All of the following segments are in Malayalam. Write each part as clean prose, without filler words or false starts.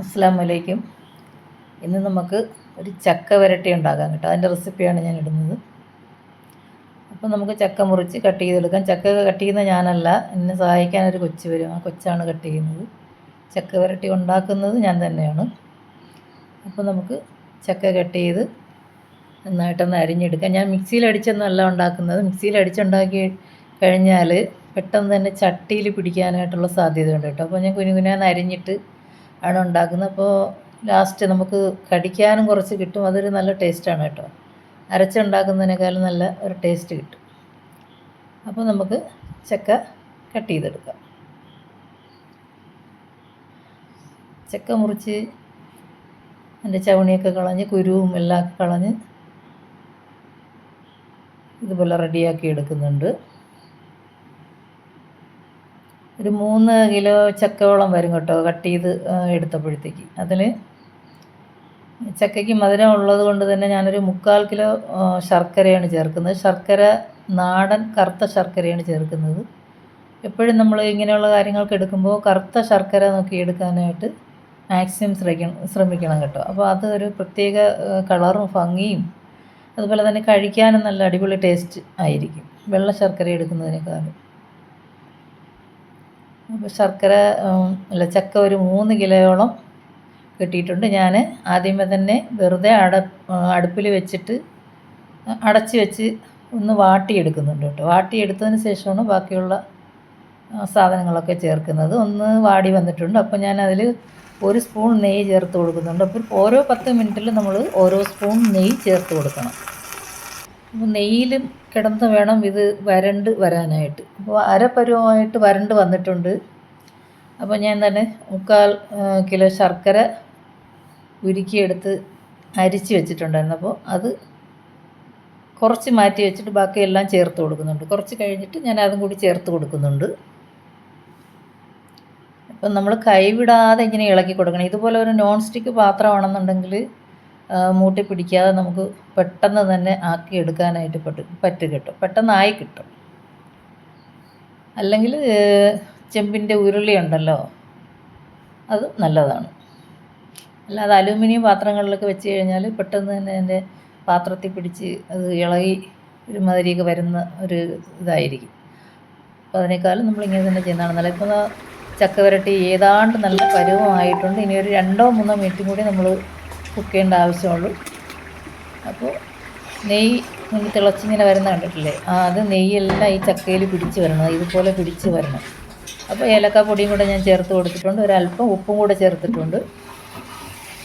അസ്സലാമു അലൈക്കും. ഇന്ന് നമുക്ക് ഒരു ചക്ക വരട്ടി ഉണ്ടാക്കാം കേട്ടോ. അതിൻ്റെ റെസിപ്പിയാണ് ഞാൻ ഇടുന്നത്. അപ്പോൾ നമുക്ക് ചക്ക മുറിച്ച് കട്ട് ചെയ്തെടുക്കാം. ചക്ക കട്ട് ചെയ്യുന്ന ഞാനല്ല, എന്നെ സഹായിക്കാൻ ഒരു കൊച്ച് വരും. ആ കൊച്ചാണ് കട്ട് ചെയ്യുന്നത്. ചക്ക വരട്ടി ഉണ്ടാക്കുന്നത് ഞാൻ തന്നെയാണ്. അപ്പോൾ നമുക്ക് ചക്ക കട്ട് ചെയ്ത് നന്നായിട്ടൊന്ന് അരിഞ്ഞെടുക്കാം. ഞാൻ മിക്സിയിൽ അടിച്ചൊന്നല്ല ഉണ്ടാക്കുന്നത്. മിക്സിയിൽ അടിച്ചുണ്ടാക്കി കഴിഞ്ഞാൽ പെട്ടെന്ന് തന്നെ ചട്ടിയിൽ പിടിക്കാനായിട്ടുള്ള സാധ്യതയുണ്ട് കേട്ടോ. അപ്പോൾ ഞാൻ കുനുകുനാന്ന് അരിഞ്ഞിട്ട് ആണ് ഉണ്ടാക്കുന്നത്. അപ്പോൾ ലാസ്റ്റ് നമുക്ക് കടിക്കാനും കുറച്ച് കിട്ടും. അതൊരു നല്ല ടേസ്റ്റാണ് കേട്ടോ. അരച്ചുണ്ടാക്കുന്നതിനേക്കാളും നല്ല ഒരു ടേസ്റ്റ് കിട്ടും. അപ്പോൾ നമുക്ക് ചക്ക കട്ട് ചെയ്തെടുക്കാം. ചക്ക മുറിച്ച് അതിൻ്റെ ചവണിയൊക്കെ കളഞ്ഞ് കുരുവും എല്ലാം കളഞ്ഞ് ഇതുപോലെ റെഡിയാക്കി എടുക്കുന്നുണ്ട്. ഒരു 3 കിലോ ചക്കയോളം വരും കേട്ടോ കട്ട് ചെയ്ത് എടുത്തപ്പോഴത്തേക്ക്. അതിൽ ചക്കയ്ക്ക് മധുരം ഉള്ളത് കൊണ്ട് തന്നെ ഞാനൊരു 3/4 കിലോ ശർക്കരയാണ് ചേർക്കുന്നത്. ശർക്കര നാടൻ കറുത്ത ശർക്കരയാണ് ചേർക്കുന്നത്. എപ്പോഴും നമ്മൾ ഇങ്ങനെയുള്ള കാര്യങ്ങൾക്ക് എടുക്കുമ്പോൾ കറുത്ത ശർക്കര നോക്കി എടുക്കാനായിട്ട് മാക്സിമം ശ്രമിക്കണം കേട്ടോ. അപ്പോൾ അത് ഒരു പ്രത്യേക കളറും ഭംഗിയും അതുപോലെ തന്നെ കഴിക്കാനും നല്ല അടിപൊളി ടേസ്റ്റ് ആയിരിക്കും വെള്ള ശർക്കര എടുക്കുന്നതിനേക്കാളും. അപ്പോൾ ചക്ക ഒരു 3 കിലോയോളം കിട്ടിയിട്ടുണ്ട്. ഞാൻ ആദ്യമേ തന്നെ വെറുതെ അടുപ്പിൽ വെച്ചിട്ട് അടച്ച് വെച്ച് ഒന്ന് വാട്ടിയെടുക്കുന്നുണ്ട് കേട്ടോ. വാട്ടിയെടുത്തതിന് ശേഷമാണ് ബാക്കിയുള്ള സാധനങ്ങളൊക്കെ ചേർക്കുന്നത്. ഒന്ന് വാടി വന്നിട്ടുണ്ട്. അപ്പോൾ ഞാൻ അതിൽ 1 സ്പൂൺ നെയ്യ് ചേർത്ത് കൊടുക്കുന്നുണ്ട്. അപ്പോൾ ഓരോ 10 മിനിറ്റിലും നമ്മൾ ഓരോ സ്പൂൺ നെയ്യ് ചേർത്ത് കൊടുക്കണം. അപ്പോൾ നെയ്യിലും കിടന്ന് വേണം ഇത് വരണ്ട് വരാനായിട്ട്. അപ്പോൾ അരപ്പരുവമായിട്ട് വരണ്ട് വന്നിട്ടുണ്ട്. അപ്പോൾ ഞാൻ തന്നെ 3/4 കിലോ ശർക്കര ഉരുക്കിയെടുത്ത് അരിച്ച് വെച്ചിട്ടുണ്ടായിരുന്നു. അപ്പോൾ അത് കുറച്ച് മാറ്റി വെച്ചിട്ട് ബാക്കിയെല്ലാം ചേർത്ത് കൊടുക്കുന്നുണ്ട്. കുറച്ച് കഴിഞ്ഞിട്ട് ഞാൻ അതും കൂടി ചേർത്ത് കൊടുക്കുന്നുണ്ട്. അപ്പം നമ്മൾ കൈവിടാതെ ഇങ്ങനെ ഇളക്കി കൊടുക്കണം. ഇതുപോലെ ഒരു നോൺ സ്റ്റിക്ക് പാത്രമാണെന്നുണ്ടെങ്കിൽ മൂട്ടി പിടിക്കാതെ നമുക്ക് പെട്ടെന്ന് തന്നെ ആക്കി എടുക്കാനായിട്ട് പറ്റും കേട്ടോ. പെട്ടെന്നായി കിട്ടും. അല്ലെങ്കിൽ ചെമ്പിൻ്റെ ഉരുളി ഉണ്ടല്ലോ, അത് നല്ലതാണ്. അല്ലാതെ അലൂമിനിയം പാത്രങ്ങളിലൊക്കെ വെച്ച് കഴിഞ്ഞാൽ പെട്ടെന്ന് തന്നെ എൻ്റെ പാത്രത്തിൽ പിടിച്ച് അത് ഇളകി ഒരുമാതിരിയൊക്കെ വരുന്ന ഒരു ഇതായിരിക്കും. അപ്പോൾ അതിനേക്കാളും നമ്മളിങ്ങനെ തന്നെ ചെയ്യുന്നതാണ് നല്ലത്. ഇപ്പോൾ ചക്ക വരട്ടി ഏതാണ്ട് നല്ല പരുവമായിട്ടുണ്ട്. ഇനി ഒരു 2-3 മിനിറ്റും കൂടി നമ്മൾ കുക്ക് ചെയ്യേണ്ട ആവശ്യമുള്ളൂ. അപ്പോൾ നെയ്യ് തിളച്ചിങ്ങനെ വരുന്ന കണ്ടിട്ടില്ലേ? അത് നെയ്യെല്ലാം ഈ ചക്കയിൽ പിടിച്ച് വരണം. ഇതുപോലെ പിടിച്ച് വരണം. അപ്പോൾ ഏലക്കാപ്പൊടിയും കൂടെ ഞാൻ ചേർത്ത് കൊടുത്തിട്ടുണ്ട്. ഒരല്പം ഉപ്പും കൂടെ ചേർത്തിട്ടുണ്ട്.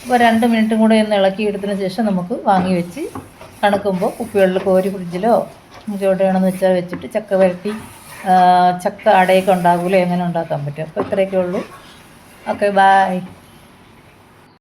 അപ്പോൾ 2 മിനിറ്റും കൂടെ ഒന്ന് ഇളക്കിയെടുത്തതിന് ശേഷം നമുക്ക് വാങ്ങി വെച്ച് തണുക്കുമ്പോൾ കുപ്പികളിൽ കോരി ഫ്രിഡ്ജിലോ നമുക്ക് എവിടെയാണെന്ന് വെച്ചാൽ വെച്ചിട്ട് ചക്ക വരട്ടി ചക്ക അടയൊക്കെ ഉണ്ടാകൂലേ, എങ്ങനെ ഉണ്ടാക്കാൻ പറ്റും. അപ്പോൾ ഇത്രയൊക്കെ ഉള്ളൂ. Okay, by.